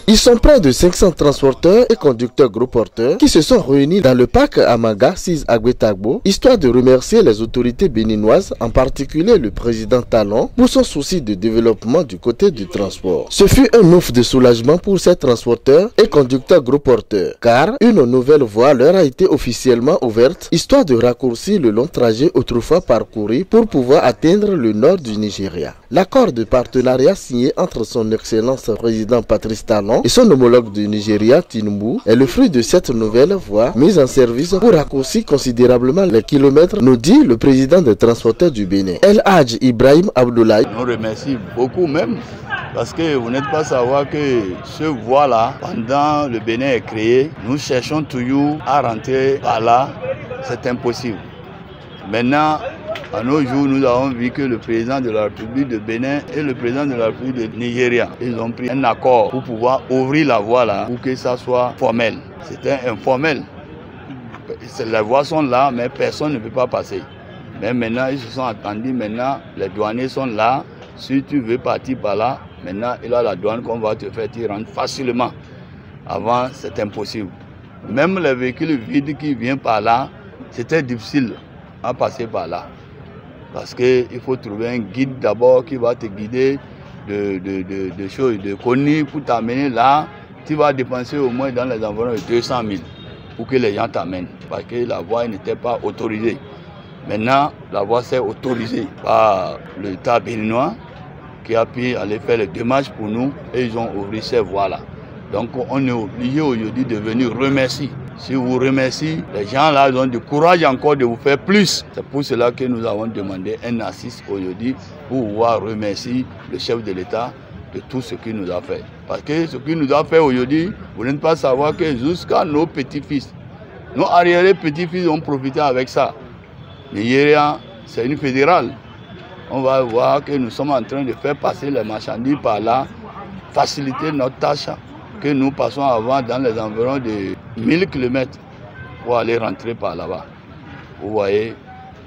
Ils sont près de 500 transporteurs et conducteurs gros porteurs qui se sont réunis dans le parc Amaga 6 Agwetagbo, histoire de remercier les autorités béninoises, en particulier le président Talon, pour son souci de développement du côté du transport. Ce fut un ouf de soulagement pour ces transporteurs et conducteurs gros porteurs, car une nouvelle voie leur a été officiellement ouverte, histoire de raccourcir le long trajet autrefois parcouru pour pouvoir atteindre le nord du Nigeria. L'accord de partenariat signé entre son Excellence président Patrice Talon et son homologue du Nigeria, Tinubu, est le fruit de cette nouvelle voie mise en service pour raccourcir considérablement les kilomètres, nous dit le président des transporteurs du Bénin, El Hadj Ibrahim Abdoulaye. On remercie beaucoup même, parce que vous n'êtes pas savoir que ce voie-là, pendant le Bénin est créé, nous cherchons toujours à rentrer par là, c'est impossible. Maintenant, à nos jours, nous avons vu que le président de la République de Bénin et le président de la République de Nigeria, ils ont pris un accord pour pouvoir ouvrir la voie là, pour que ça soit formel. C'était informel. Les voies sont là, mais personne ne peut pas passer. Mais maintenant, ils se sont entendus, maintenant, les douaniers sont là. Si tu veux partir par là, maintenant, il y a la douane qu'on va te faire, tu rentres facilement. Avant, c'est impossible. Même les véhicules vides qui viennent par là, c'était difficile à passer par là. Parce qu'il faut trouver un guide d'abord qui va te guider de choses, de connu pour t'amener là. Tu vas dépenser au moins dans les environs de 200 000 pour que les gens t'amènent. Parce que la voie n'était pas autorisée. Maintenant, la voie s'est autorisée par l'État béninois qui a pu aller faire les démarches pour nous et ils ont ouvert ces voies-là. Donc on est obligé aujourd'hui de venir remercier. Si vous remerciez, les gens là ils ont du courage encore de vous faire plus. C'est pour cela que nous avons demandé un assist aujourd'hui pour pouvoir remercier le chef de l'État de tout ce qu'il nous a fait. Parce que ce qu'il nous a fait aujourd'hui, vous n'êtes pas savoir que jusqu'à nos petits-fils, nos arrière-petits-fils ont profité avec ça. Nigeria, c'est une fédérale. On va voir que nous sommes en train de faire passer les marchandises par là, faciliter notre tâche que nous passons avant dans les environs de 1000 km pour aller rentrer par là-bas. Vous voyez,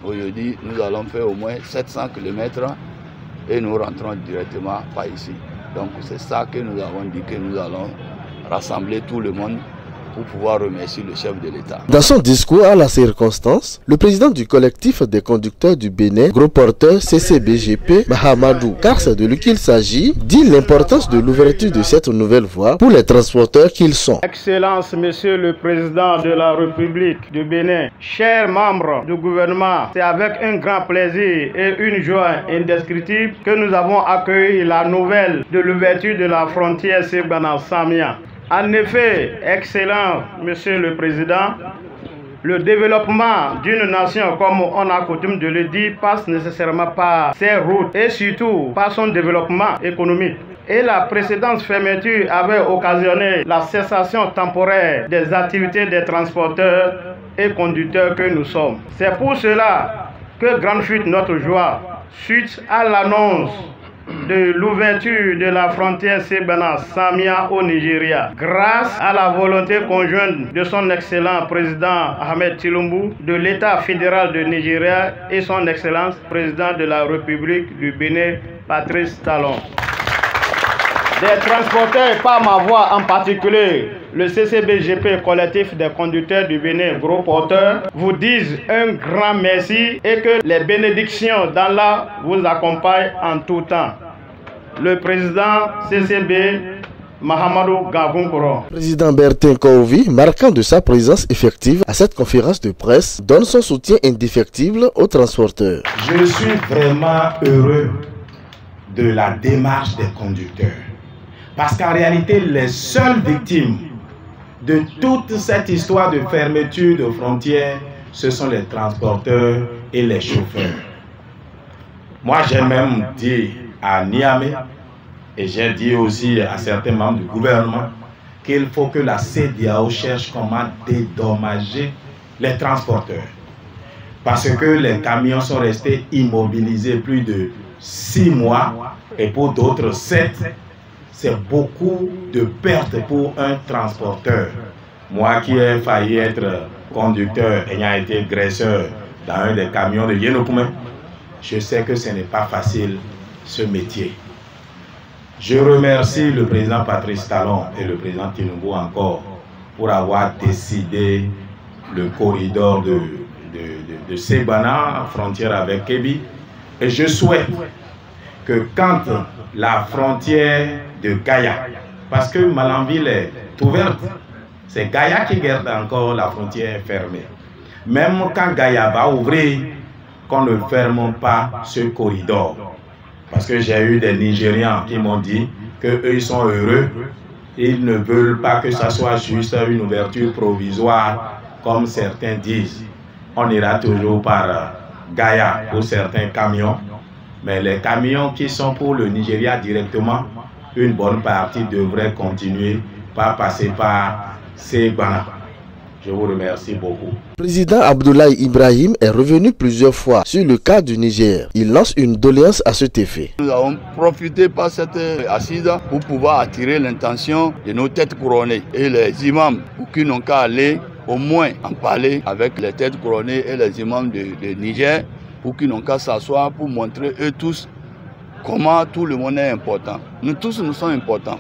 aujourd'hui, nous allons faire au moins 700 km et nous rentrons directement par ici. Donc c'est ça que nous avons dit que nous allons rassembler tout le monde pour pouvoir remercier le chef de l'État. Dans son discours à la circonstance, le président du collectif des conducteurs du Bénin, gros porteur CCBGP, Mahamadou, car c'est de lui qu'il s'agit, dit l'importance de l'ouverture de cette nouvelle voie pour les transporteurs qu'ils sont. Excellence, Monsieur le Président de la République du Bénin, chers membres du gouvernement, c'est avec un grand plaisir et une joie indescriptible que nous avons accueilli la nouvelle de l'ouverture de la frontière Segbana-Samia. En effet, excellent, Monsieur le Président, le développement d'une nation, comme on a coutume de le dire, passe nécessairement par ses routes et surtout par son développement économique. Et la précédente fermeture avait occasionné la cessation temporaire des activités des transporteurs et conducteurs que nous sommes. C'est pour cela que grande fut notre joie suite à l'annonce de l'ouverture de la frontière Segbana-Samia au Nigeria, grâce à la volonté conjointe de son excellent président Ahmed Tinubu, de l'État fédéral de Nigeria et son excellence président de la République du Bénin, Patrice Talon. Des transporteurs, et par ma voix en particulier, le CCBGP, collectif des conducteurs du Bénin, gros porteurs, vous disent un grand merci et que les bénédictions d'Allah vous accompagnent en tout temps. Le président CCB, Mahamadou Gavounkoro. Président Bertin Kouvi, marquant de sa présence effective à cette conférence de presse, donne son soutien indéfectible aux transporteurs. Je suis vraiment heureux de la démarche des conducteurs. Parce qu'en réalité, les seules victimes de toute cette histoire de fermeture de frontières, ce sont les transporteurs et les chauffeurs. Moi, j'ai même dit à Niamey, et j'ai dit aussi à certains membres du gouvernement, qu'il faut que la CEDEAO cherche comment dédommager les transporteurs. Parce que les camions sont restés immobilisés plus de 6 mois, et pour d'autres 7. C'est beaucoup de pertes pour un transporteur. Moi qui ai failli être conducteur, ayant été graisseur dans un des camions de Yénopoumé, je sais que ce n'est pas facile ce métier. Je remercie le président Patrice Talon et le président Tinubu encore pour avoir décidé le corridor de Sebana, frontière avec Kébi. Et je souhaite que quand la frontière de Gaya, parce que Malanville est ouverte, c'est Gaya qui garde encore la frontière fermée. Même quand Gaya va ouvrir, qu'on ne ferme pas ce corridor. Parce que j'ai eu des Nigérians qui m'ont dit qu'eux ils sont heureux, ils ne veulent pas que ça soit juste une ouverture provisoire, comme certains disent. On ira toujours par Gaya pour certains camions, mais les camions qui sont pour le Nigeria directement, une bonne partie devrait continuer par passer par Sebana. Je vous remercie beaucoup. Le président Abdoulaye Ibrahim est revenu plusieurs fois sur le cas du Niger. Il lance une doléance à cet effet. Nous avons profité par cette assise pour pouvoir attirer l'intention de nos têtes couronnées et les imams qui n'ont qu'à aller au moins en parler avec les têtes couronnées et les imams de Niger pour qu'ils n'ont qu'à s'asseoir pour montrer eux tous comment tout le monde est important. Nous tous, nous sommes importants.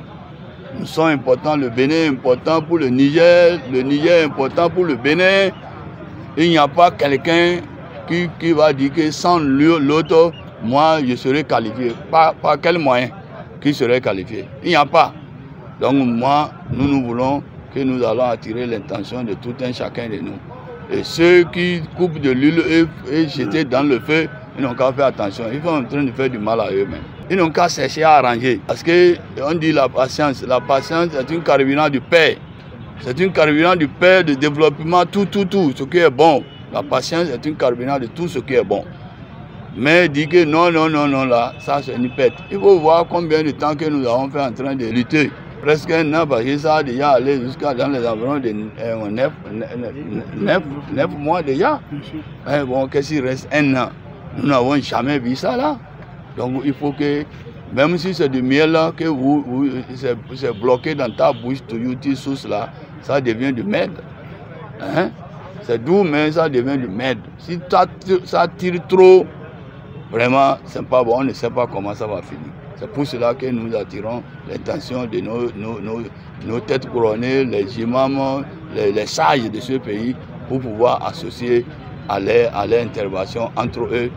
Nous sommes importants, le Bénin est important pour le Niger est important pour le Bénin. Il n'y a pas quelqu'un qui va dire que sans l'autre, moi je serai qualifié. Par quel moyen qui serait qualifié? Il n'y a pas. Donc moi, nous voulons que nous allons attirer l'intention de tout un chacun de nous. Et ceux qui coupent de l'huile et jeter dans le feu, ils n'ont qu'à faire attention. Ils sont en train de faire du mal à eux-mêmes. Ils n'ont qu'à chercher à arranger. Parce qu'on dit la patience. La patience est une carburant du paix. C'est une carburant du paix, de développement, tout, ce qui est bon. La patience est une carburant de tout ce qui est bon. Mais dire que non, là, ça c'est une pète. Il faut voir combien de temps que nous avons fait en train de lutter. Presque un an, parce que ça a déjà allé jusqu'à dans les environs de 9 mois déjà. Mais bon, qu'est-ce qu'il reste un an? Nous n'avons jamais vu ça là. Donc il faut que, même si c'est du miel là, que c'est bloqué dans ta bouche, tu source là, ça devient du merde. Hein? C'est doux, mais ça devient du merde. Si ça tire trop, vraiment, c'est pas bon, on ne sait pas comment ça va finir. C'est pour cela que nous attirons l'attention de nos têtes couronnées, les imams, les sages de ce pays, pour pouvoir associer à leur intervention entre eux,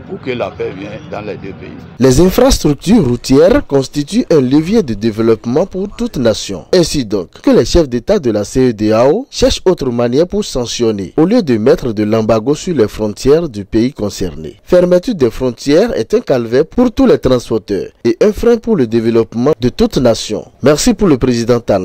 pour que la paix vienne dans les deux pays. Les infrastructures routières constituent un levier de développement pour toute nation. Ainsi donc, que les chefs d'État de la CEDEAO cherchent autre manière pour sanctionner, au lieu de mettre de l'embargo sur les frontières du pays concerné. Fermeture des frontières est un calvaire pour tous les transporteurs et un frein pour le développement de toute nation. Merci pour le président Talon.